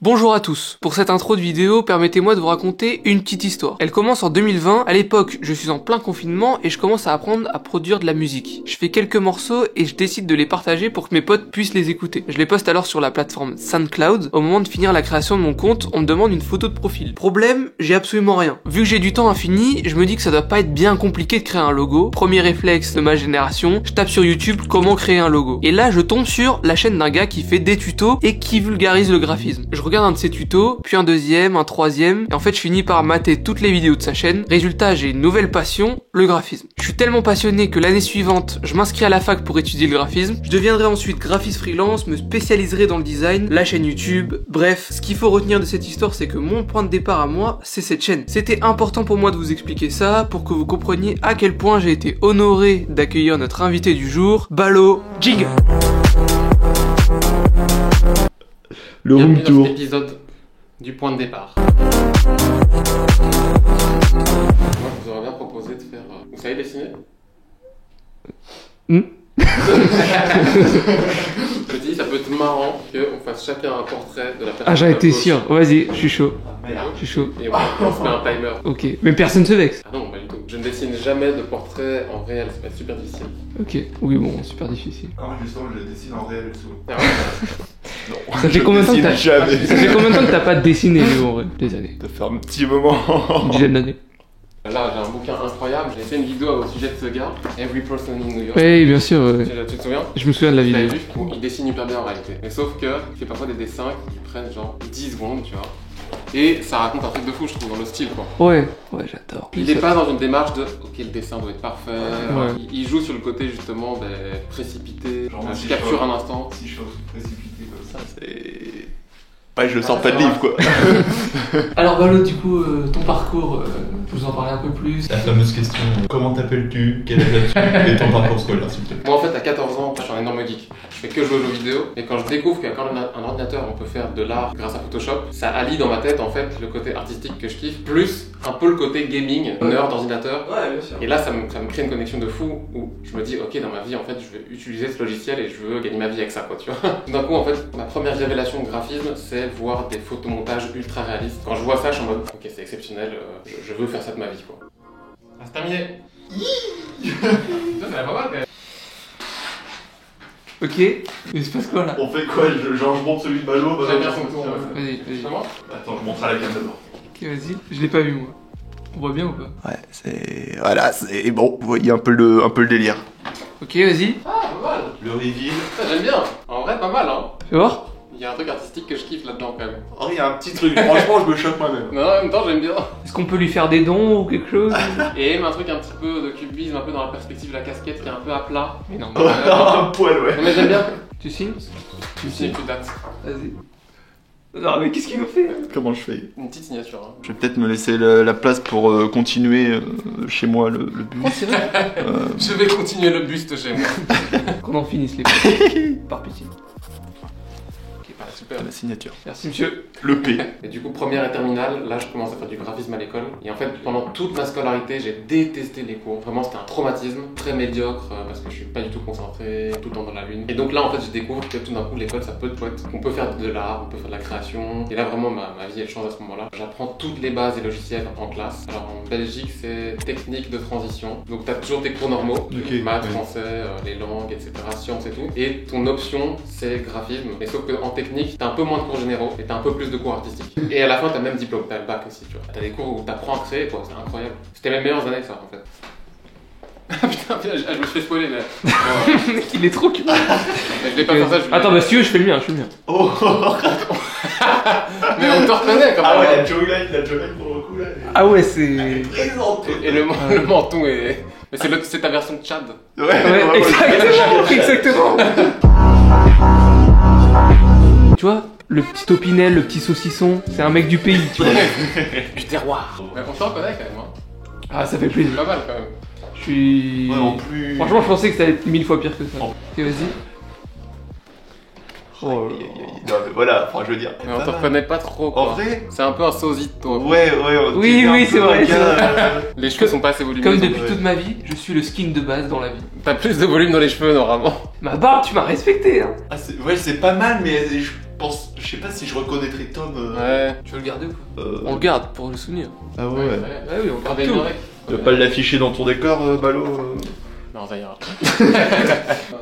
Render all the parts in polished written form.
Bonjour à tous, pour cette intro de vidéo, permettez-moi de vous raconter une petite histoire. Elle commence en 2020, à l'époque je suis en plein confinement et je commence à apprendre à produire de la musique. Je fais quelques morceaux et je décide de les partager pour que mes potes puissent les écouter. Je les poste alors sur la plateforme SoundCloud. Au moment de finir la création de mon compte, on me demande une photo de profil. Problème, j'ai absolument rien. Vu que j'ai du temps infini, je me dis que ça doit pas être bien compliqué de créer un logo. Premier réflexe de ma génération, je tape sur YouTube comment créer un logo. Et là je tombe sur la chaîne d'un gars qui fait des tutos et qui vulgarise le graphisme. Je regarde un de ses tutos, puis un deuxième, un troisième, et en fait je finis par mater toutes les vidéos de sa chaîne. Résultat, j'ai une nouvelle passion, le graphisme. Je suis tellement passionné que l'année suivante, je m'inscris à la fac pour étudier le graphisme. Je deviendrai ensuite graphiste freelance, me spécialiserai dans le design, la chaîne YouTube, bref, ce qu'il faut retenir de cette histoire, c'est que mon point de départ à moi, c'est cette chaîne. C'était important pour moi de vous expliquer ça, pour que vous compreniez à quel point j'ai été honoré d'accueillir notre invité du jour, Ballo, jingle. Le room tour. Épisode du point de départ. Moi, je vous aurais bien proposé de faire. Vous savez dessiner Je dis, ça peut être marrant qu'on fasse chacun un portrait de la personne. Ah, j'en étais sûr, vas-y, je suis chaud. Je suis chaud. Et on se met un timer. Ok, mais personne se vexe. Ah non, pas du tout. Je ne dessine jamais de portrait en réel, ça va être super difficile. Ok, oui bon, super difficile. Ah, justement, je le dessine en réel souvent. Ah ouais. Non, Ça fait combien de temps que t'as jamais. Ça fait combien de temps que t'as pas dessiné, Léo, en vrai? Des années. Ça fait un petit moment. Une dizaine d'années. Là, j'ai un bouquin incroyable. J'ai fait une vidéo au sujet de ce gars, Every Person in New York. Oui, bien sûr, ouais. Tu te souviens? Je me souviens de la Tu l'avais vidéo. vu? Il dessine hyper bien en réalité. Mais sauf que il fait parfois des dessins qui prennent genre 10 secondes, tu vois. Et ça raconte un truc de fou, je trouve, dans le style, quoi. Ouais, j'adore. Il est pas dans une démarche de ok, le dessin doit être parfait. Ouais. Il joue sur le côté justement précipité. Genre, Je si capture je- un instant. Si je suis précipité comme ça, c'est. Ouais, je sors pas de livre quoi. Alors Ballo, du coup, ton parcours, vous en parlez un peu plus. La fameuse question, comment t'appelles-tu, quel âge as-tu et ton parcours scolaire s'il te plaît. Moi en fait à 14 ans, je suis un énorme geek. Je fais que jouer aux jeux vidéo. Et quand je découvre qu'avec un ordinateur on peut faire de l'art grâce à Photoshop, ça allie dans ma tête en fait le côté artistique que je kiffe, plus un peu le côté gaming, nerd d'ordinateur. Ouais, bien sûr. Et là ça me crée une connexion de fou où je me dis ok, dans ma vie en fait je vais utiliser ce logiciel et je veux gagner ma vie avec ça quoi, tu vois. Tout d'un coup en fait ma première révélation de graphisme c'est voir des photomontages ultra réalistes. Quand je vois ça je suis en mode ok, c'est exceptionnel, je veux faire ça de ma vie quoi. Ah, c'est terminé. Ça va pas mal quand même. Ok, il se passe quoi là? On fait quoi? Genre, je monte celui de Ballo. J'aime bien son tour. Vas-y. Comment? Attends, je montre à la cam d'abord. Ok, vas-y. Je l'ai pas vu moi. On voit bien ou pas? Ouais, c'est. Voilà, c'est. Bon, vous voyez un peu le délire. Ok, vas-y. Ah, pas mal. Le reveal. Ça, j'aime bien. En vrai, pas mal, hein. Fais voir. Il y a un truc artistique que je kiffe là-dedans quand même. Oh, il y a un petit truc. Franchement, je me choque moi-même. Non, en même temps, j'aime bien. Est-ce qu'on peut lui faire des dons ou quelque chose? Et même un truc un petit peu de cubisme, un peu dans la perspective de la casquette qui est un peu à plat. Mais non, Un poil, ouais. Non, mais j'aime bien. tu signes? Tu signes, tu dates. Vas-y. Non mais qu'est-ce qu'il nous fait? Comment je fais? Une petite signature. Hein. Je vais peut-être me laisser la place pour continuer chez moi le bus. Oh c'est vrai Je vais continuer le buste chez moi. qu'on en finisse les potes. Par pitié. Ok, bah, super. La signature. Merci monsieur. Le P. Et du coup, première et terminale, là je commence à faire du graphisme à l'école. Et en fait, pendant toute ma scolarité, j'ai détesté les cours. Vraiment, c'était un traumatisme très médiocre parce que je suis pas du tout concentré, tout le temps dans la lune. Et donc là, en fait, je découvre que tout d'un coup, l'école ça peut être chouette. On peut faire de l'art, on peut faire de la création. Et là, vraiment, ma vie elle change à ce moment-là. J'apprends toutes les bases des logiciels en classe. Alors en Belgique, c'est technique de transition. Donc t'as toujours tes cours normaux, Ok, maths, ouais. français, les langues, etc., sciences et tout. Et ton option, c'est graphisme. Et sauf qu'en technique, t'as un peu moins de cours généraux et t'as un peu plus de cours artistiques. Et à la fin, t'as le même diplôme, t'as le bac aussi, tu vois. T'as des cours où t'apprends à créer, quoi, c'est incroyable. C'était mes meilleures années, ça, en fait. Ah putain, je me suis fait spoiler, mais. Mec il est trop curieux. Mais je vais pas faire ça, je vais. Attends bah si tu veux je fais le mien, Oh. Mais on te reconnaît quand même. Ah ouais, la jogline pour le coup là. Ah ouais c'est... Présente. Et le menton est. Mais c'est ta version de Chad. Ouais, exactement. Tu vois, le petit Opinel, le petit saucisson, c'est un mec du pays, tu vois. Du terroir. Mais on te reconnaît quand même, hein. Ah ça fait plaisir. Pas mal quand même. Je suis... Ouais, en plus. Franchement je pensais que ça allait être 1000 fois pire que ça. Oh. Ok vas-y. Oh, Non, mais voilà, enfin, je veux dire. Mais on te reconnaît pas trop, quoi. En vrai. C'est un peu un sosie de toi. Ouais. Oui, oui, c'est vrai, c'est Les cheveux sont pas assez volumineux. Comme donc depuis toute ma vie, je suis le skin de base dans la vie. T'as plus de volume dans les cheveux, normalement. Ma barbe, tu m'as respecté hein. Ah, ouais, c'est pas mal, mais je Je sais pas si je reconnaîtrais Tom. Ouais. Tu veux le garder ou pas? On le garde pour le souvenir. Ah ouais. Ouais, oui, on garde Regardez tout. ignoré. Tu veux pas l'afficher dans ton décor, Balo Non, ça ira.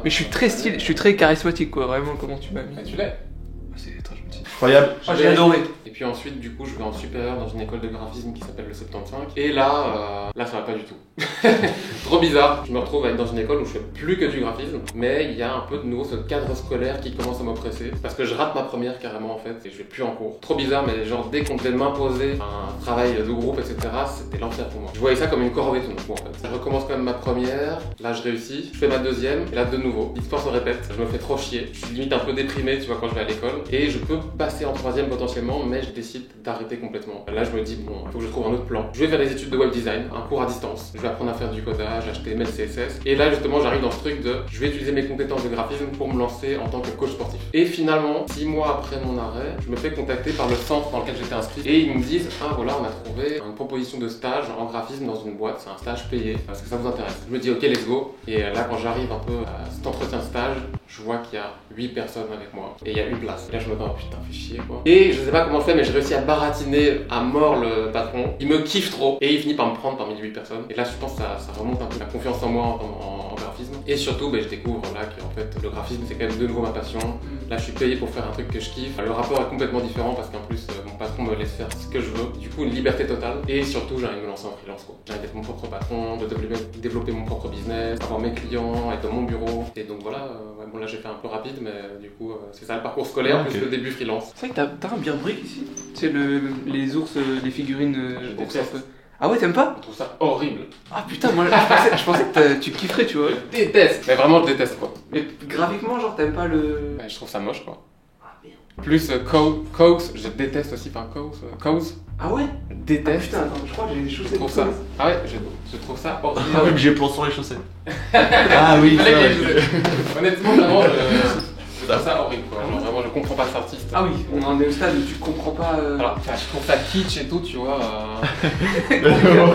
Mais je suis très stylé, je suis très charismatique quoi, vraiment comment tu m'as mis. Ah, tu l'es. C'est très gentil. Incroyable. Ah, j'ai adoré. Et puis ensuite, du coup, je vais en supérieur dans une école de graphisme qui s'appelle le 75. Et là, ça va pas du tout. Trop bizarre. Je me retrouve à être dans une école où je fais plus que du graphisme, mais il y a un peu de nouveau ce cadre scolaire qui commence à m'oppresser parce que je rate ma première carrément en fait et je vais plus en cours. Trop bizarre, mais genre dès qu'on devait m'imposer un travail de groupe, etc., c'était l'enfer pour moi. Je voyais ça comme une corvée tout d'un coup en fait. Je recommence quand même ma première, là je réussis, je fais ma deuxième, et là de nouveau, l'histoire se répète, je me fais trop chier, je suis limite un peu déprimé, tu vois, quand je vais à l'école, et je peux passer en troisième potentiellement, mais je décide d'arrêter complètement. Là je me dis, bon, il faut que je trouve un autre plan. Je vais faire des études de web design, un cours à distance, je vais apprendre à faire du codage, HTML, CSS, et là justement j'arrive dans ce truc de, je vais utiliser mes compétences de graphisme pour me lancer en tant que coach sportif. Et finalement, 6 mois après mon arrêt, je me fais contacter par le centre dans lequel j'étais inscrit, et ils me disent, ah voilà, on a trouvé une proposition de stage en graphisme dans une boîte, c'est un stage payé, est-ce que ça vous intéresse? Je me dis, ok, let's go, et là quand j'arrive un peu à cet entretien stage, je vois qu'il y a 8 personnes avec moi, et il y a une place. Et là je me dis, oh putain, fais chier quoi. Et je sais pas comment je fais, mais j'ai réussi à baratiner à mort le patron, il me kiffe trop, et il finit par me prendre parmi les 8 personnes. Et là je pense que ça remonte un peu la confiance en moi en graphisme. Et surtout, je découvre là qu'en fait le graphisme c'est quand même de nouveau ma passion. Là je suis payé pour faire un truc que je kiffe. Le rapport est complètement différent parce qu'en plus mon patron me laisse faire ce que je veux. Du coup une liberté totale. Et surtout j'arrive à me lancer en freelance quoi. J'arrive d'être mon propre patron, de développer mon propre business, avoir mes clients, être dans mon bureau. Et donc voilà, bon là j'ai fait un peu rapide mais du coup c'est ça le parcours scolaire plus le début freelance. C'est vrai que t'as un bien brick ici. Tu sais les ours, les figurines Je ours un déteste. peu. Ah ouais, t'aimes pas? Je trouve ça horrible. Ah putain, moi je pensais que tu kifferais, tu vois. Je déteste. Mais vraiment je déteste quoi. Mais graphiquement, genre t'aimes pas le. Ouais, je trouve ça moche quoi. Ah merde. Plus Coase, je déteste aussi, enfin Coase, Ah ouais? je Ah déteste. putain, attends, je crois que j'ai des Je chaussettes. trouve ça. Ah ouais, je trouve ça horrible. Ah oui, mais j'ai plan sur les chaussettes. Ah oui, Fallait ça, que je- Honnêtement, vraiment, je trouve ça horrible quoi. Genre, vraiment, je comprends pas cet artiste. Ah oui, on en est au stade où tu comprends pas. Alors, enfin, je trouve ça kitsch et tout, tu vois. Vraiment,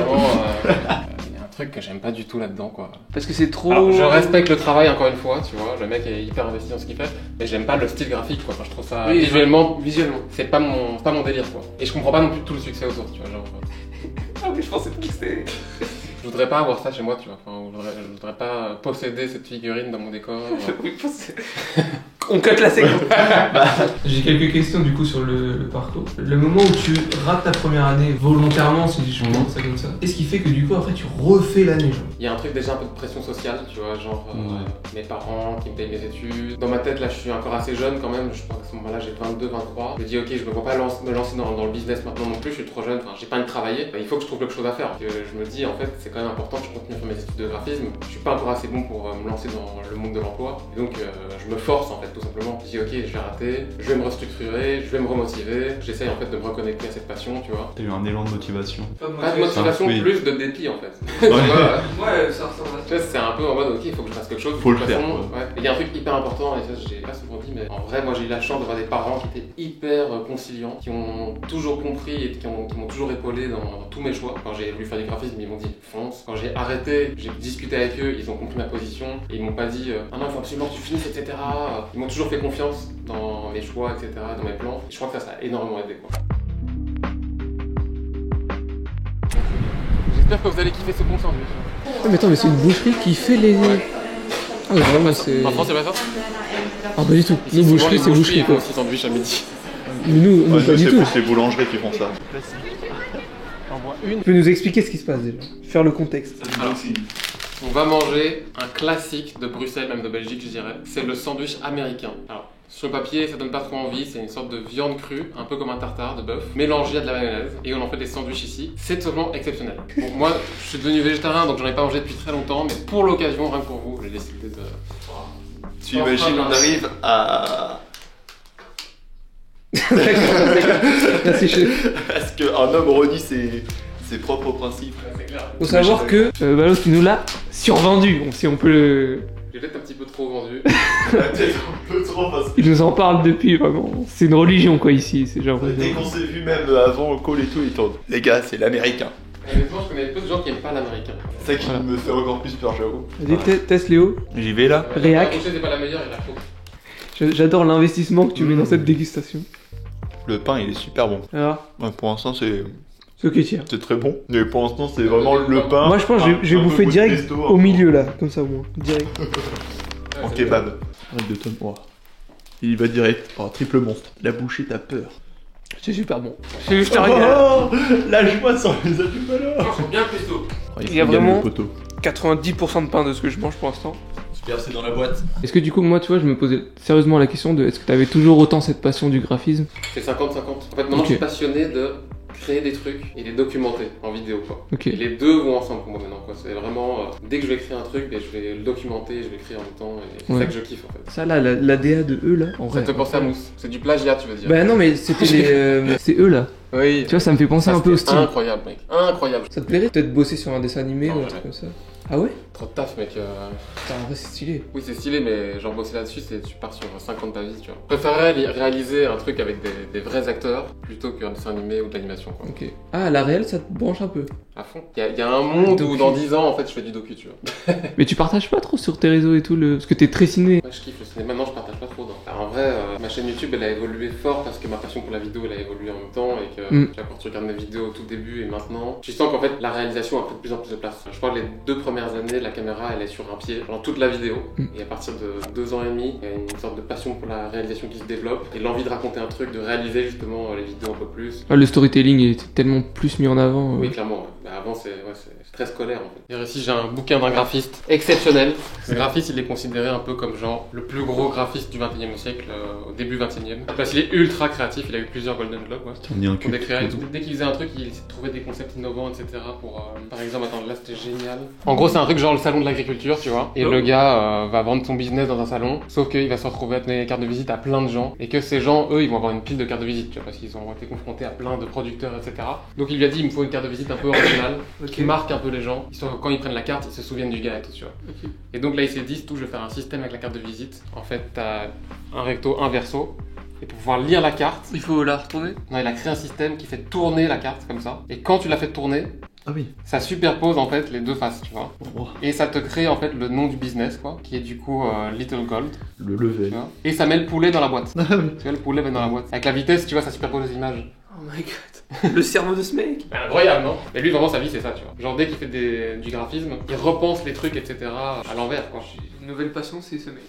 il y a un truc que j'aime pas du tout là-dedans quoi. Parce que c'est trop. Alors, je respecte le travail encore une fois, tu vois. Le mec est hyper investi dans ce qu'il fait, mais j'aime pas le style graphique quoi. Enfin, je trouve ça Oui, visuellement, Visuellement. c'est pas mon délire quoi. Et je comprends pas non plus tout le succès autour, tu vois. Genre, Ah oui, je pensais pas que c'était. je voudrais pas avoir ça chez moi, tu vois. Enfin, je voudrais pas posséder cette figurine dans mon décor. Oui, pensais. On cut la séquence. J'ai quelques questions du coup sur le parcours. Le moment où tu rates ta première année volontairement, si je pense ça comme ça, qu'est-ce qui fait que du coup après tu refais l'année genre? Il y a un truc déjà un peu de pression sociale, tu vois, genre mes parents qui me payent mes études. Dans ma tête, là, je suis encore assez jeune quand même. Je pense qu'à ce moment-là, j'ai 22, 23. Je me dis, ok, je me vois pas me lancer dans le business maintenant non plus. Je suis trop jeune, enfin, j'ai pas envie de travailler. Il faut que je trouve quelque chose à faire. Je me dis, en fait, c'est quand même important que je continue à faire mes études de graphisme. Je suis pas encore assez bon pour me lancer dans le monde de l'emploi. Et donc, je me force en fait, tout simplement. Je dis, ok, je vais arrêter, je vais me restructurer, je vais me remotiver. J'essaye en fait de me reconnecter à cette passion, tu vois. T'as eu un élan de motivation. Pas de motivation, oui. plus de dépit en fait. Ouais. Ouais, ça ressemble à Tu vois, c'est un peu en mode, ok, il faut que je fasse quelque chose. Faut de le toute faire, façon, quoi. ouais. Et il y a un truc hyper important, et ça, j'ai pas souvent dit, mais en vrai, moi j'ai eu la chance d'avoir des parents qui étaient hyper conciliants, qui ont toujours compris et qui m'ont toujours épaulé dans tous mes choix. Quand j'ai voulu faire du graphisme, ils m'ont dit fonce. Quand j'ai arrêté, j'ai discuté avec eux, ils ont compris ma position et ils m'ont pas dit ah non, il faut absolument que tu finisses, etc. Ils m'ont toujours fait confiance dans mes choix, etc., dans mes plans. Et je crois que ça a énormément aidé, quoi. J'espère que vous allez kiffer ce bon sandwich. mais attends, mais c'est une boucherie qui fait les. Ah, vraiment, c'est. En France, c'est pas ça? Ah, pas du tout. Nous, boucherie, c'est boucherie quoi. aussi sandwich à midi. Mais nous, Ouais, pas du c'est tout. plus les boulangeries qui font ça. Tu peux nous expliquer ce qui se passe déjà? Faire le contexte. Alors, on va manger un classique de Bruxelles, même de Belgique, je dirais. C'est le sandwich américain. Alors, sur le papier, ça donne pas trop envie. C'est une sorte de viande crue, un peu comme un tartare de bœuf, mélangé à de la mayonnaise. Et on en fait des sandwichs ici. C'est totalement exceptionnel. Bon, moi, je suis devenu végétarien, donc j'en ai pas mangé depuis très longtemps. Mais pour l'occasion, rien que pour vous, j'ai décidé de. Tu imagines, on arrive à. Merci, chef. Parce qu'un homme renie ses propres principes. C'est clair. Faut savoir que Balos, il nous l'a survendu, si on peut le. J'ai peut-être un petit peu trop vendu. Peut-être un peu trop parce que Il nous en parle depuis, vraiment. C'est une religion, quoi, ici. C'est genre. dès qu'on s'est vu même avant au call et tout, il tourne. Les gars, c'est l'américain. Honnêtement, je connais peu de gens qui aiment pas l'américain. C'est ça qui me fait encore plus peur, j'avoue. Vas-y, teste Léo. J'y vais là. Réac. La bouchée, c'est pas la meilleure, il a faux. J'adore l'investissement que tu mets dans cette dégustation. Le pain, il est super bon. Alors, Ouais, pour l'instant, c'est ok, tiens. très bon. Mais pour l'instant, c'est vraiment le pain. Moi, je pense que je vais un peu bouffer goût de direct pesto, au milieu là, comme ça au moins. Direct. En kebab. De Tom. Oh. Il va direct. Oh, triple monstre. La bouchée, t'as peur. C'est super bon. Je te régale. Oh, la joie sans les allumes alors. C'est bien pesto. Il y a vraiment 90% de pain de ce que je mange pour l'instant. Super, c'est dans la boîte. Est-ce que du coup, moi, tu vois, je me posais sérieusement la question de est-ce que t'avais toujours autant cette passion du graphisme? C'est 50-50. En fait, maintenant, Ok. je suis passionné de créer des trucs et les documenter en vidéo, quoi. Ok. Et les deux vont ensemble pour moi maintenant, quoi. C'est vraiment, dès que je vais créer un truc, je vais le documenter, je vais écrire en même temps, et c'est Ouais. ça que je kiffe, en fait. Ça là, la DA de eux là, en Ça vrai. te fait penser à Mousse. C'est du plagiat, tu veux dire. Bah non, mais c'était les. C'est eux là. Oui. Tu vois, ça me fait penser un peu au style. Incroyable, mec. Incroyable. Ça te plairait peut-être bosser sur un dessin animé Non, ou un jamais. truc comme ça? Ah ouais? Trop de taf, mec. Putain, en vrai, c'est stylé. Oui, c'est stylé, mais genre bosser là-dessus, tu pars sur 50 de ta vie, tu vois. Je préférerais réaliser un truc avec des vrais acteurs plutôt qu'un dessin animé ou de l'animation, quoi. Ok. Ah, la réelle, ça te branche un peu. À fond. Il y a un monde Docu. où dans 10 ans, en fait, je fais du docu, tu vois. Mais tu partages pas trop sur tes réseaux et tout, parce que t'es très ciné. Moi, je kiffe le cinéma. Maintenant, je partage pas trop. Alors, en vrai, ma chaîne YouTube, elle a évolué fort parce que ma passion pour la vidéo, elle a évolué en même temps et que, tu vois, quand tu regardes mes vidéos au tout début et maintenant, tu sens qu'en fait, la réalisation a pris de plus en plus de place. Je crois que les 2 premières années, la caméra, elle est sur un pied pendant toute la vidéo. Et à partir de 2 ans et demi, il y a une sorte de passion pour la réalisation qui se développe et l'envie de raconter un truc, de réaliser justement les vidéos un peu plus. Ah, le storytelling est tellement plus mis en avant. Oui, clairement. Ouais. Bah, avant, c'est très scolaire en fait. Et ici, j'ai un bouquin d'un graphiste exceptionnel. Ce graphiste, il est considéré un peu comme genre le plus gros graphiste du 21e siècle, au début 21e. Parce qu'il est ultra créatif, il a eu plusieurs Golden Globes. Ouais. On y a un Pour décrire et tout. Dès qu'il faisait un truc, il trouvait des concepts innovants, etc. Pour, par exemple, attends, là c'était génial. En gros, c'est un truc genre le salon de l'agriculture, tu vois. Et le gars va vendre son business dans un salon, sauf qu'il va se retrouver à donner les cartes de visite à plein de gens. Et que ces gens, eux, ils vont avoir une pile de cartes de visite, tu vois, parce qu'ils ont été confrontés à plein de producteurs, etc. Donc il lui a dit, il me faut une carte de visite un peu originale, qui marque un peu les gens, histoire que quand ils prennent la carte, ils se souviennent du gars et tout, tu vois. Et donc là, il s'est dit, tout, je vais faire un système avec la carte de visite. En fait, t'as un recto, un verso. Et pour pouvoir lire la carte, Il faut la retourner. non, il a créé un système qui fait tourner la carte comme ça. Et quand tu la fais tourner, Ah oui. ça superpose en fait les deux faces, tu vois. Et ça te crée en fait le nom du business, quoi, qui est du coup Little Gold. Le Tu level. vois. Et ça met le poulet dans la boîte. Ah oui. Tu vois, le poulet va dans la boîte. Avec la vitesse, tu vois, ça superpose les images. Oh my god. Le cerveau de ce mec. Incroyable, non? Et lui, vraiment, sa vie, c'est ça, tu vois. Genre, dès qu'il fait du graphisme, il repense les trucs, etc. à l'envers, quoi. Une nouvelle passion, c'est ce mec.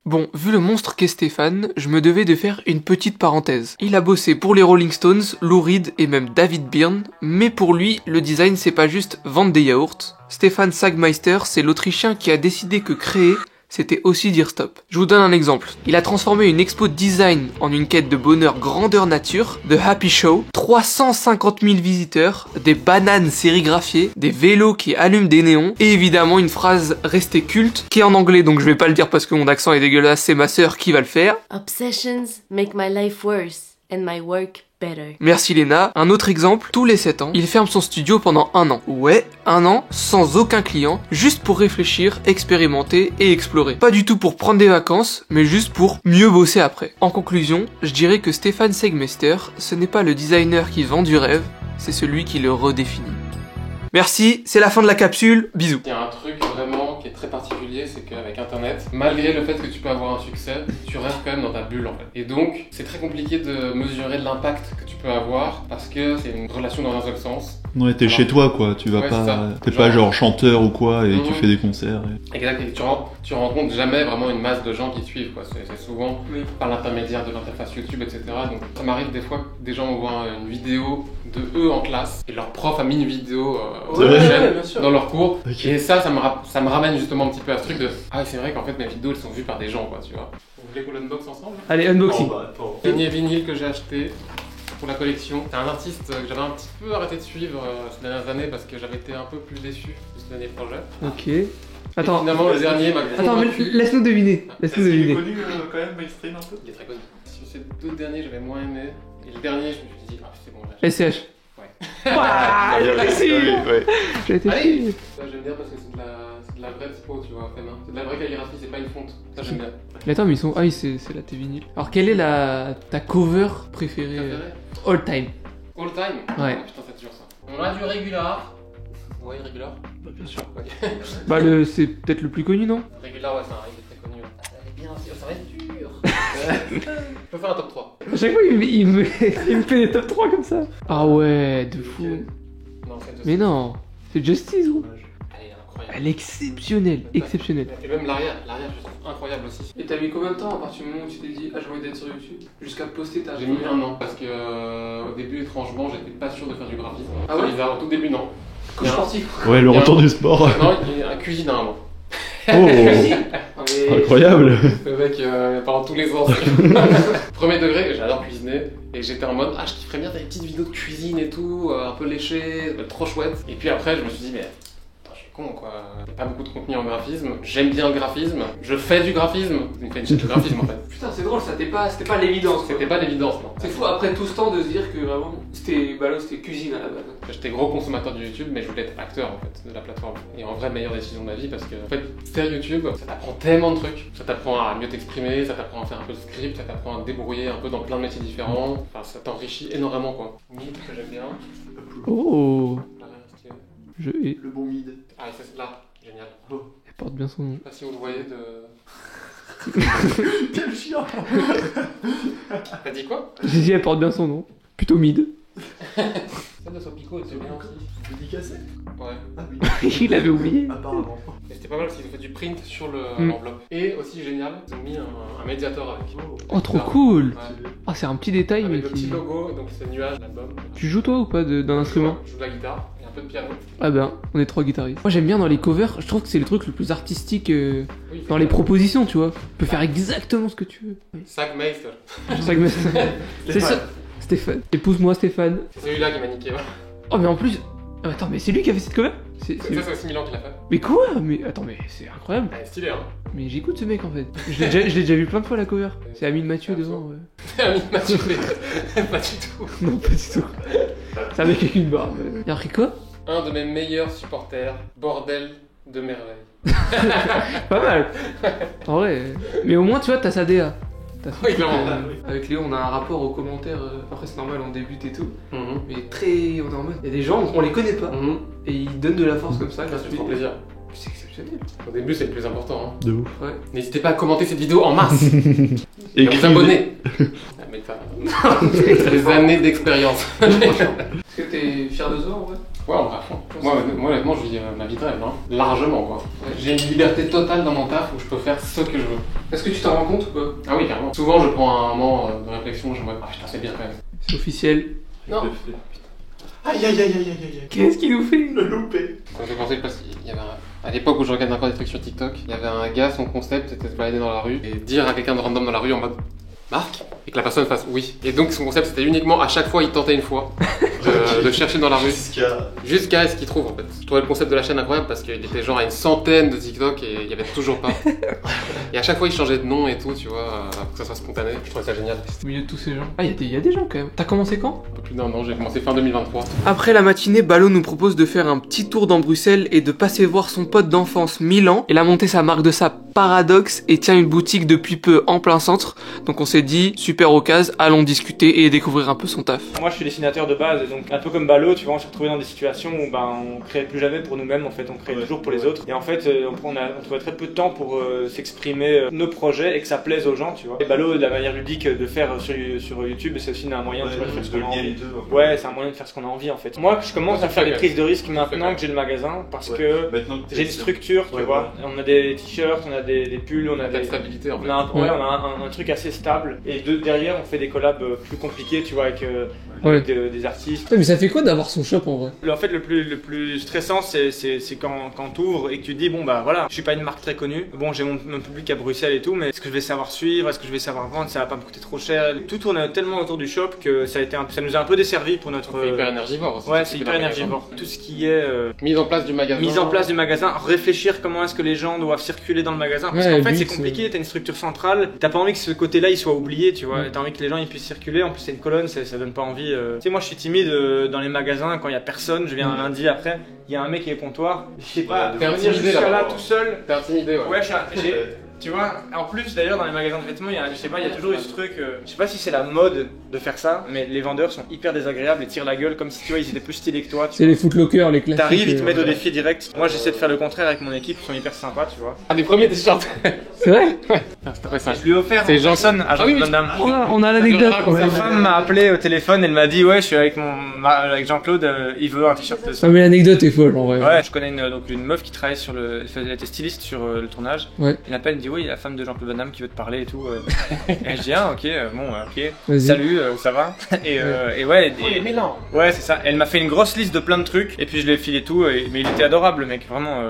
Bon, vu le monstre qu'est Stéphane, je me devais de faire une petite parenthèse. Il a bossé pour les Rolling Stones, Lou Reed et même David Byrne, mais pour lui, le design c'est pas juste vendre des yaourts. Stéphane Sagmeister, c'est l'Autrichien qui a décidé que créer, c'était aussi dire stop. Je vous donne un exemple. Il a transformé une expo design en une quête de bonheur grandeur nature, The Happy Show, 350 000 visiteurs, des bananes sérigraphiées, des vélos qui allument des néons, et évidemment une phrase restée culte, qui est en anglais donc je vais pas le dire parce que mon accent est dégueulasse, c'est ma sœur qui va le faire. Obsessions make my life worse and my work better. Merci Léna. Un autre exemple, tous les 7 ans, il ferme son studio pendant 1 an. Ouais, 1 an, sans aucun client, juste pour réfléchir, expérimenter et explorer. Pas du tout pour prendre des vacances, mais juste pour mieux bosser après. En conclusion, je dirais que Stéphane Segmeister, ce n'est pas le designer qui vend du rêve, c'est celui qui le redéfinit. Merci, c'est la fin de la capsule, bisous. Il y a un truc vraiment qui est très particulier, c'est qu'avec Internet, malgré le fait que tu peux avoir un succès, tu restes quand même dans ta bulle en fait. Et donc, c'est très compliqué de mesurer l'impact que tu peux avoir parce que c'est une relation dans un seul sens. Ouais, t'es chez toi quoi, tu vas Ouais, c'est pas. ça. T'es pas genre chanteur ou quoi et Mhm. tu fais des concerts. Exact, et tu rencontres jamais vraiment une masse de gens qui te suivent, quoi. C'est souvent par l'intermédiaire de l'interface YouTube, etc. Donc ça m'arrive des fois que des gens envoient une vidéo de eux en classe et leur prof a mis une vidéo C'est vrai. chaîne dans leur cours. Ok. Et ça me ramène justement un petit peu à ce truc de ah c'est vrai qu'en fait mes vidéos elles sont vues par des gens, quoi, tu vois. Vous voulez qu'on l'unbox ensemble? Allez, unboxing. Dernier vinyle que j'ai acheté pour la collection. C'est un artiste que j'avais un petit peu arrêté de suivre ces dernières années parce que j'avais été un peu plus déçu de ce dernier projet. Ok. Et Attends, finalement le dernier m'a attends, mais convaincu. laisse-nous deviner. Laisse-nous deviner. connu quand même, mainstream un peu? Il est très connu. Sur ces deux derniers, j'avais moins aimé. Et le dernier, je me suis dit, ah, c'est bon, là. SCH. Ouais. Ouah, j'ai réussi. Ouais. J'ai été Allez. chier. Ça, j'aime bien parce que c'est de la vraie typo, tu vois, fait main. C'est de la vraie calligraphie, c'est pas une fonte. Ça, j'aime bien. Mais attends, mais ils sont. Ah oui, c'est la tes vinyles. Alors, quelle est ta cover préférée Préféré all time? All time. Ouais. Ah, putain, c'est dur ça. On a du Regular. Ouais, Regular. Bah, bien sûr. Ouais. Bah, c'est peut-être le plus connu, non? Regular, ouais, c'est un règle très connu. Ah, ça va être bien, ça va être dur. Je peux faire un top 3. À chaque fois, il me fait des top 3 comme ça. Ah ouais, de fou. Non, c'est Mais non, c'est Justice, gros. Elle est incroyable. Elle est exceptionnelle, exceptionnelle. Et même l'arrière, je trouve incroyable aussi. Et t'as mis combien de temps à partir du moment où tu t'es dit ah j'ai envie d'être sur YouTube jusqu'à poster ta J'ai mis un an parce que au début, étrangement, j'étais pas sûr de faire du graphisme. Ah ouais? Bizarre, au tout début, non. Coach sportif. Ouais, le retour du sport. Non, il y a un cuisine à un an. Oh, Ah, mais... incroyable. Le mec, pendant tous les ans. Premier degré, j'adore cuisiner. Et j'étais en mode, ah, je kifferais bien faire des petites vidéos de cuisine et tout, un peu léchées, ça va être trop chouette. Et puis après, je me suis dit, mais attends, je suis con quoi. Il n'y a pas beaucoup de contenu en graphisme. J'aime bien le graphisme. Je fais du graphisme. Je fais une chaîne de graphisme en fait. Putain, c'est drôle, ça c'était pas l'évidence. quoi. C'était pas l'évidence, non. C'est fou après tout ce temps de se dire que vraiment c'était cuisine à la base. J'étais gros consommateur de YouTube, mais je voulais être acteur en fait de la plateforme. Et en vrai, meilleure décision de ma vie parce que en fait, faire YouTube, ça t'apprend tellement de trucs. Ça t'apprend à mieux t'exprimer, ça t'apprend à faire un peu de script, ça t'apprend à te débrouiller un peu dans plein de métiers différents. Enfin, ça t'enrichit énormément quoi. Mid que j'aime bien. Oh, Là, c'est- je hais. Le bon mid. Ah, et ça c'est là, génial. Elle porte bien son nom. Je sais pas si vous le voyez de. Quel chien. T'as dit quoi? J'ai dit elle porte bien son nom. Plutôt mid. Celle de Sopico était bien aussi. Dédicacé. Ouais. Ah oui. Il avait oublié. Apparemment. Et c'était pas mal parce qu'ils ont fait du print sur Mm. l'enveloppe. Et aussi génial, ils ont mis un médiateur avec. Oh trop cool. Ouais. Ah c'est un petit détail mais Avec le petit qui... logo, donc c'est Nuage, l'album. Tu joues toi ou pas d'un instrument? Je joue de la guitare et un peu de piano. Ah ben, on est 3 guitaristes. Moi j'aime bien dans les covers, je trouve que c'est le truc le plus artistique Oui, dans les propositions, tu vois. Tu peux faire exactement ce que tu veux. Sagmeister. C'est ça que c'est ça. Stéphane. Épouse-moi Stéphane. C'est celui-là qui m'a niqué. Ouais. Oh mais en plus... Ah, attends, mais c'est lui qui a fait cette cover? Ça, c'est aussi Milan qui l'a fait. Mais quoi? Mais attends, mais c'est incroyable. Elle est stylée, hein. Mais j'écoute ce mec en fait. Je l'ai déjà vu plein de fois la cover. C'est Amine Mathieu devant, ouais. C'est un Mathieu. Pas du tout. Non, pas du tout. C'est un mec avec une barbe. Y'a écrit quoi? Un de mes meilleurs supporters, bordel de merveille. Pas mal. En vrai. Mais au moins, tu vois, t'as sa DA. T'as son Oui, truc, clairement. avec Léo, on a un rapport aux commentaires. Après, c'est normal, on débute et tout. Mhm. Mais très. On est en mode. Il y a des gens, on les connaît pas. Mhm. Et ils donnent de la force comme ça, Ça fait gratuit. trop plaisir. C'est exceptionnel. Au début, c'est le plus important. Hein. De ouf. Ouais. N'hésitez pas à commenter cette vidéo en masse. Et à vous Écrivez. abonner. Ah, mais ça- Des années d'expérience. Est-ce que t'es fier de toi en vrai? Ouais, en vrai, à fond. Moi, honnêtement, je vis ma vie de rêve, hein. Largement, quoi. J'ai une liberté totale dans mon taf où je peux faire ce que je veux. Est-ce que tu t'en rends compte ou pas? Ah oui, carrément. Souvent, je prends un moment de réflexion, je me dis, ah putain, c'est bien quand même. C'est officiel. Non. Aïe aïe aïe aïe aïe aïe. Qu'est-ce qu'il nous fait? Le loupé. Ça me fait penser parce qu'il y avait à l'époque où je regardais encore des trucs sur TikTok, il y avait un gars, son concept c'était de se balader dans la rue et dire à quelqu'un de random dans la rue en mode Marc, et que la personne fasse oui. Et donc son concept c'était uniquement à chaque fois il tentait une fois de chercher dans la rue jusqu'à ce qu'il trouve en fait. Je trouvais le concept de la chaîne incroyable parce qu'il était genre à une centaine de TikTok et il y avait toujours pas. Et à chaque fois il changeait de nom et tout, tu vois, pour que ça soit spontané. Je trouvais ça génial. Au milieu de tous ces gens. Ah, il y a des gens quand même. T'as commencé quand? Un peu plus d'un an, j'ai commencé fin 2023. Après la matinée, Balo nous propose de faire un petit tour dans Bruxelles et de passer voir son pote d'enfance Milan. Il a monté sa marque de sable Paradox et tient une boutique depuis peu en plein centre. Donc on s'est dit, super occasion, allons discuter et découvrir un peu son taf. Moi je suis dessinateur de base, et donc un peu comme Balo, tu vois, on s'est retrouvé dans des situations où on crée plus jamais pour nous-mêmes, en fait, on crée toujours pour les autres. Et en fait, on trouvait très peu de temps pour s'exprimer nos projets et que ça plaise aux gens, tu vois. Et Balo, la manière ludique de faire sur YouTube, c'est aussi un moyen tu vois, de faire ce qu'on a envie. Ouais, c'est un moyen de faire ce qu'on a envie en fait. Moi, je commence à faire des prises de risques maintenant que j'ai le magasin parce que j'ai une structure, tu vois. On a des t-shirts, on a des pulls, on a La des. stabilité en fait. On a un truc assez stable et derrière on fait des collabs plus compliqués, tu vois, avec des artistes. Ouais, mais ça fait quoi d'avoir son shop en vrai? En fait, le plus stressant, c'est quand tu ouvres et que tu te dis, bon bah voilà, je suis pas une marque très connue. Bon, j'ai mon public à Bruxelles et tout, mais est-ce que je vais savoir suivre? Est-ce que je vais savoir vendre? Ça va pas me coûter trop cher? Tout tourne tellement autour du shop que ça nous a un peu desservi pour notre. C'est hyper énergivore aussi. Ouais, c'est hyper énergivore. Tout ce qui est mise en place du magasin. mise en place du magasin, réfléchir comment est-ce que les gens doivent circuler dans le magasin. Parce Ouais, qu'en fait, but, c'est compliqué, t'as une structure centrale, t'as pas envie que ce côté-là il soit oublié, tu vois. Ouais. T'as envie que les gens ils puissent circuler, en plus c'est une colonne, ça donne pas envie. Tu sais, moi je suis timide dans les magasins quand il y a personne, je viens un lundi après, il y a un mec qui est au comptoir, je sais pas, T'es venir intimidé jusqu'à là là-bas. tout seul. T'es intimidé, ouais. Ouais, tu vois, en plus d'ailleurs dans les magasins de vêtements, il y a toujours eu ce truc, je sais pas si c'est la mode de faire ça, mais les vendeurs sont hyper désagréables et tirent la gueule comme si tu vois ils étaient plus stylés que toi. C'est les footlockers, les classiques. T'arrives, ils te mettent au défi direct. Moi j'essaie de faire le contraire avec mon équipe, ils sont hyper sympas, tu vois. Un des premiers t-shirts. C'est vrai? Je lui ai offert C'est Johnson à Jean-Claude Van Damme. On a l'anecdote. Sa femme m'a appelé au téléphone, elle m'a dit ouais je suis avec avec Jean-Claude, il veut un t-shirt de ça. Non mais l'anecdote est folle en vrai. Ouais, je connais donc une meuf qui travaille sur elle était styliste sur le tournage. Ouais. Elle m'appelle, elle me dit oui, il y a la femme de Jean-Claude Van Damme qui veut te parler et tout. Et je dis ah ok, ok. Vas-y. Salut, ça va? Et ouais, Mais non. ouais c'est ça. Elle m'a fait une grosse liste de plein de trucs et puis je lui ai filé tout. Mais il était adorable le mec, vraiment.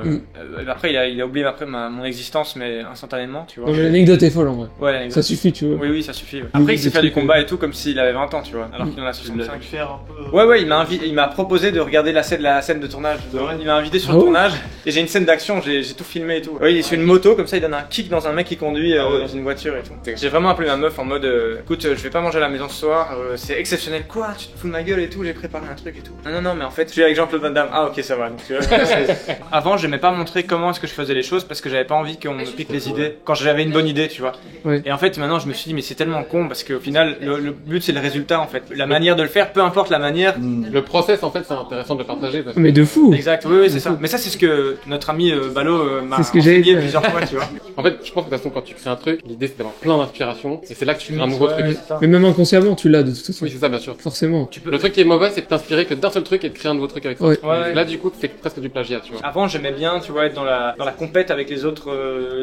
Après il a oublié après mon existence mais instantanément, tu vois. Non mais l'anecdote est folle en vrai. Ouais, l'anecdote. Ça suffit, tu vois. Oui, ça suffit. Ouais. Après, il sait des faire du trucs, combat et tout comme s'il avait 20 ans, tu vois. Alors qu'il en a Tu l'as 65. vu faire un peu. Ouais, il m'a proposé de regarder la scène de tournage. Il m'a invité sur Ah le ouais tournage et j'ai une scène d'action, j'ai tout filmé et tout. Oui, il est sur une moto, comme ça il donne un kick dans un mec qui conduit dans une voiture et tout. J'ai vraiment appelé ma meuf en mode écoute, je vais pas manger à la maison ce soir, c'est exceptionnel. Quoi? Tu te fous de ma gueule et tout, j'ai préparé un truc et tout. Non, mais en fait, je suis avec Jean-Claude Van Damme. Ah, ok, ça va. Donc, avant, j'aimais pas montrer comment est-ce que je faisais les choses parce que j'avais pas envie qu'on me pique les idées quand j'avais une bonne idée, tu vois. Ouais. Et en fait, maintenant, je me suis dit, mais c'est tellement con parce qu'au final, le but c'est le résultat en fait. La manière de le faire, peu importe la manière. Le process, en fait, c'est intéressant de le partager. Parce que... Mais de fou. Exact, oui, c'est ça. Mais ça, c'est ce que notre ami Ballot m'a C'est ce que j'avais enseigné dit. plusieurs fois, tu vois. En fait, je pense que de toute façon, quand tu crées un truc, l'idée c'est d'avoir plein d'inspiration et c'est là que tu crées un nouveau truc. Mais même inconsciemment, tu l'as de toute façon. Oui, c'est ça, bien sûr. Forcément. Le truc qui est mauvais, c'est de t'inspirer que d'un seul truc et de créer un nouveau truc avec ça. Ouais. Ouais. Là, du coup, c'est presque du plagiat, tu vois. Avant, j'aimais bien, tu vois, être dans la compète avec les autres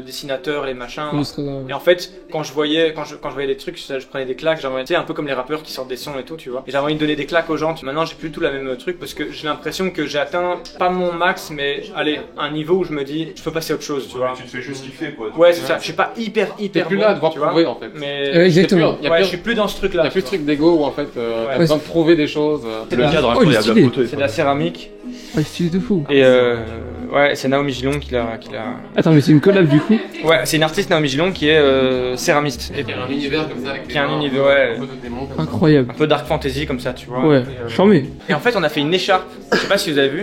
dessinateurs, les machins. Et en fait, quand je voyais des trucs, je prenais des claques, j'avais, tu sais, un peu comme les rappeurs qui sortent des sons et tout, tu vois. Et j'avais envie de donner des claques aux gens. Maintenant, j'ai plus tout la même truc parce que j'ai l'impression que j'ai atteint pas mon max, mais allez, un niveau où je me dis, je peux passer à autre chose, tu vois. Tu te fais juste kiffer quoi. Ouais, c'est ça. Je suis pas hyper T'es plus bon, là à devoir tu vois. prouver, en fait. Mais Exactement. Il y a ouais, plus- je suis plus dans ce Il truc-là. y a plus de truc d'ego où en fait t'as Ouais, besoin de prouver des choses. C'est Le la- cadre Oh, il est incroyable, stylé. la photo est C'est de la céramique. Ah, stylé de fou. Et ouais, c'est Naomi Gillon qui l'a. Attends, mais c'est une collab du coup. Ouais, c'est une artiste Naomi Gillon qui est céramiste. Et Il y a un univers comme ça avec Qui a un univers, ouais. Incroyable. un peu dark fantasy comme ça, tu vois. Ouais, charmé. Et en fait, on a fait une écharpe. Je sais pas si vous avez vu.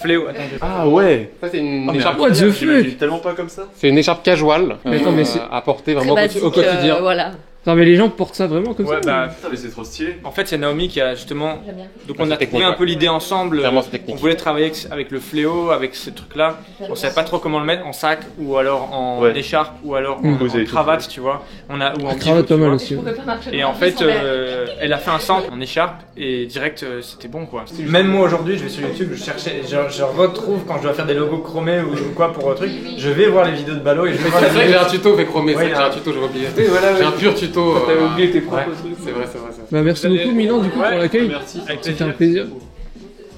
Fléau. Attendez. Ah ouais. Ça c'est une mais écharpe. What the J'imagine fuck? tellement pas comme ça. C'est une écharpe casual Mais attends, mais c'est- à porter vraiment Très basique, au quotidien. voilà. Non, mais les gens portent ça vraiment comme Ouais, ça. bah. Putain mais c'est trop stylé. En fait, c'est Naomi qui a justement. J'aime bien. Donc, on a technique, trouvé un ouais. peu l'idée ensemble. Clairement, c'est technique. On voulait travailler avec le fléau, avec ce truc-là. On savait pas trop comment le mettre en sac ou alors en Ouais. écharpe ou alors Mmh. en Vous avez cravate, tu vois. Ou en La bijoux, cravate tu pas mal vois. aussi. Ouais. Et en fait, elle a fait un sample en écharpe et direct, c'était bon quoi. Même moi aujourd'hui, je vais sur YouTube, je cherchais, je retrouve quand je dois faire des logos chromés ou quoi pour un truc, je vais voir les vidéos de Ballot et je vais voir C'est la vrai que j'ai vidéo. un tuto fait chromé, Ouais, c'est vrai que il y a j'ai un tuto, j'avais oublié. Voilà, J'ai un pur tuto. T'avais oublié tes propres ouais, trucs. c'est vrai. Bah, merci Vous allez- beaucoup, Milan, du coup, Ouais, pour l'accueil. Merci. Avec C'était un plaisir. plaisir.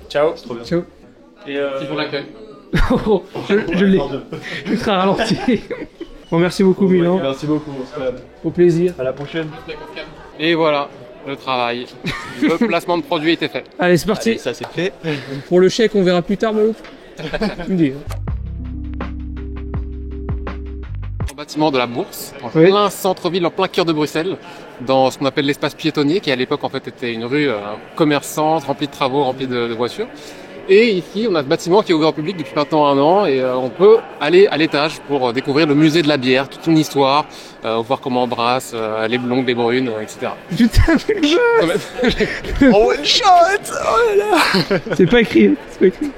Ciao. Trop bien. Ciao. Et Qui font l'accueil. Oh, je l'ai. Ultra ralenti. Bon, merci beaucoup, Milan. Merci beaucoup. Au plaisir. À la prochaine. Et voilà, le travail. Le placement de produit était fait. Allez, c'est parti. Allez, ça c'est fait. Pour le chèque, on verra plus tard, Malo. Tu me dis. Au bâtiment de la Bourse, en Oui. plein centre-ville, en plein cœur de Bruxelles, dans ce qu'on appelle l'espace piétonnier, qui à l'époque en fait était une rue commerçante, remplie de travaux, remplie de voitures. Et ici, on a ce bâtiment qui est ouvert au public depuis maintenant 1 an et on peut aller à l'étage pour découvrir le musée de la bière, toute une histoire, voir comment on brasse, les blondes, les brunes, etc. Putain, mais le Oh one shot. Oh là là. c'est pas écrit. C'est pas écrit.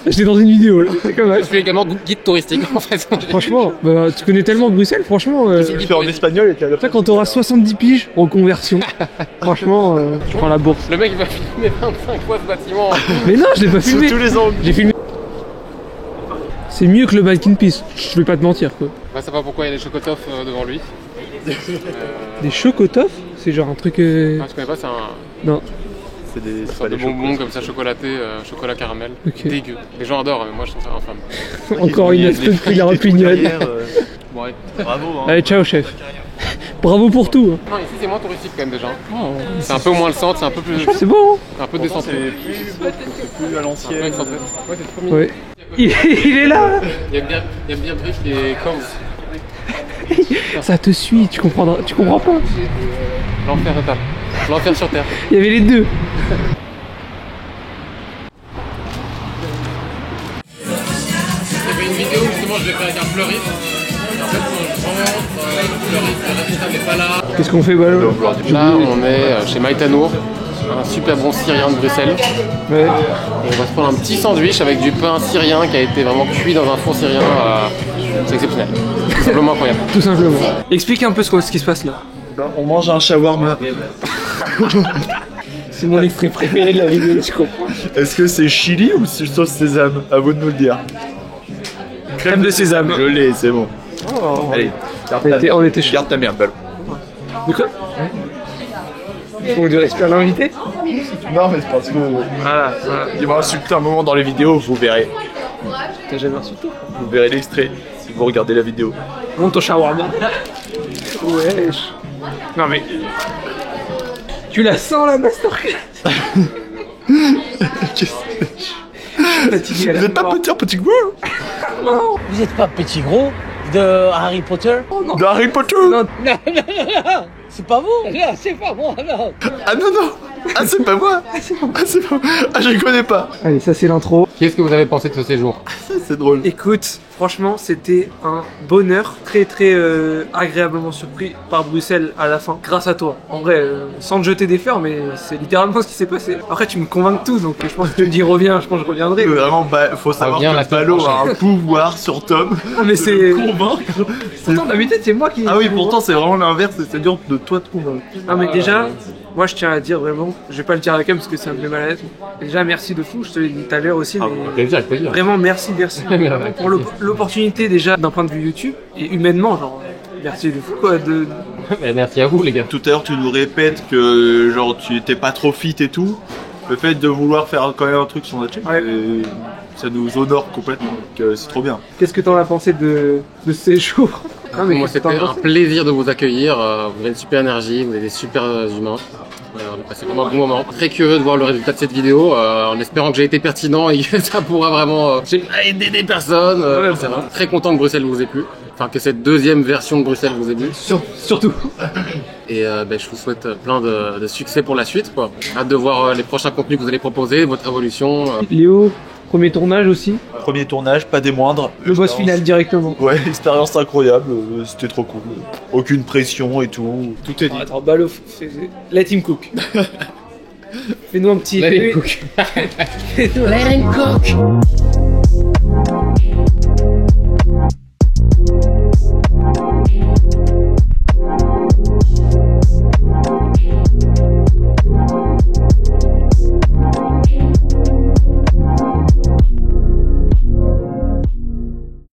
J'étais dans une vidéo, là. C'est comme Je ça. suis également guide touristique en fait. Franchement, bah, tu connais tellement Bruxelles, franchement. Tu le fais en espagnol et t'es à la Ça, quand t'auras 70 piges en conversion, franchement, tu prends la bourse. Le mec il va filmer 25 fois ce bâtiment. Mais non, je l'ai pas Sous filmé. tous les angles. J'ai filmé. C'est mieux que le Back in Peace, je vais pas te mentir quoi. On va savoir pourquoi il y a des chocotoffs devant lui. Des chocotoffs, c'est genre un truc. Ah, tu connais pas, c'est un Non, C'est des une sorte de bonbon comme ça chocolaté, chocolat caramel. Ok. Dégueu. Les gens adorent, mais moi je trouve ça infâme. encore une astuce qui la repugnonne. Bon, allez. Bravo. Hein. Allez, ciao chef. Bravo pour tout. Hein. Non, ici c'est moins touristique quand même déjà. Oh, C'est un peu moins le centre, c'est un peu plus, c'est bon. un peu Pourtant, décentré. c'est plus à Un peu l'ancienne. excentré. Ouais, c'est trop Hein. mignon. Ouais. Il est là. Il y a bien Brick et Combs. Ça te suit, tu comprends pas. L'enfer total. L'enfer sur terre. Il y avait les deux. Il y avait une vidéo où justement je l'ai fait avec un fleuriste. Et en fait quand je rentre, le fleuriste, le responsable n'est pas là. Qu'est-ce qu'on fait, Balo? Là on est chez Maïtanour, un super bon syrien de Bruxelles. Ouais. Et on va se prendre un petit sandwich avec du pain syrien qui a été vraiment cuit dans un four syrien. C'est exceptionnel. tout simplement incroyable. Tout simplement. Explique un peu ce qui se passe là. On mange un shawarma. C'est mon extrait préféré de la vidéo, tu comprends. Est-ce que c'est chili ou c'est sauce sésame? À vous de nous le dire. Crème de sésame. Je l'ai, c'est bon. Oh. Allez, On était chaud. garde ta merde, Ballot. De quoi? On devrait espérer l'invité. Non, mais c'est parce que Voilà. il m'a insulté un moment dans les vidéos, vous verrez. T'as jamais insulté? Vous verrez l'extrait si vous regardez la vidéo. Monte ton shawarma. Wesh. Non mais... Tu la sens la masterclass? Fatigué à la Vous êtes pas mort. petit gros Vous êtes pas petit gros de Harry Potter? de Harry Potter? Non. C'est pas vous? Non, c'est pas moi, non. Ah non, non. Ah, c'est pas moi. Ah, c'est pas moi. Ah, je les connais pas. Allez, ça c'est l'intro. Qu'est-ce que vous avez pensé de ce séjour? C'est drôle. Écoute, franchement, c'était un bonheur, très agréablement surpris par Bruxelles à la fin, grâce à toi. En vrai, sans te jeter des fleurs, mais c'est littéralement ce qui s'est passé. Après, tu me convaincs de tout, donc je pense que tu me dis reviens, je pense que je reviendrai. Vraiment, faut savoir Reviens la que semaine Ballot a prochaine. un pouvoir sur Tom. Non, mais c'est... Convaincre. Pourtant, d'habitude, c'est moi qui... Ah oui, pourtant, c'est vraiment l'inverse. C'est dur de toi de convaincre. Non, mais déjà, moi, je tiens à dire vraiment, je vais pas le dire à la cam parce que ça me fait mal à l'aise. Déjà, merci de fou, je te l'ai dit tout à l'heure aussi, mais... Plaisir, avec plaisir. Vraiment, merci. Pour l'opportunité déjà d'un point de vue YouTube et humainement, genre, merci de fou quoi. Merci à vous les gars. Tout à l'heure, tu nous répètes que genre tu étais pas trop fit et tout. Le fait de vouloir faire quand même un truc sur notre chaîne, Ouais. ça nous honore complètement. Donc c'est trop bien. Qu'est-ce que t'en as pensé de ce séjour? Non, mais Moi qu'est-ce que c'était t'en as un pensé plaisir de vous accueillir, vous avez une super énergie, vous êtes des super humains. On a passé vraiment un bon moment. Très curieux de voir le résultat de cette vidéo, en espérant que j'ai été pertinent et que ça pourra vraiment aider des personnes. C'est vraiment très content que Bruxelles vous ait plu. Enfin que cette deuxième version de Bruxelles vous ait plu. Surtout. Et je vous souhaite plein de succès pour la suite, quoi. Hâte de voir les prochains contenus que vous allez proposer, votre évolution. Léo, premier tournage aussi. Premier tournage, pas des moindres. Le boss final directement. Ouais, expérience incroyable, c'était trop cool. Aucune pression et tout. Tout est dit. Attends, Ballot, let him cook. Fais-nous un petit... Let him cook. Let him cook.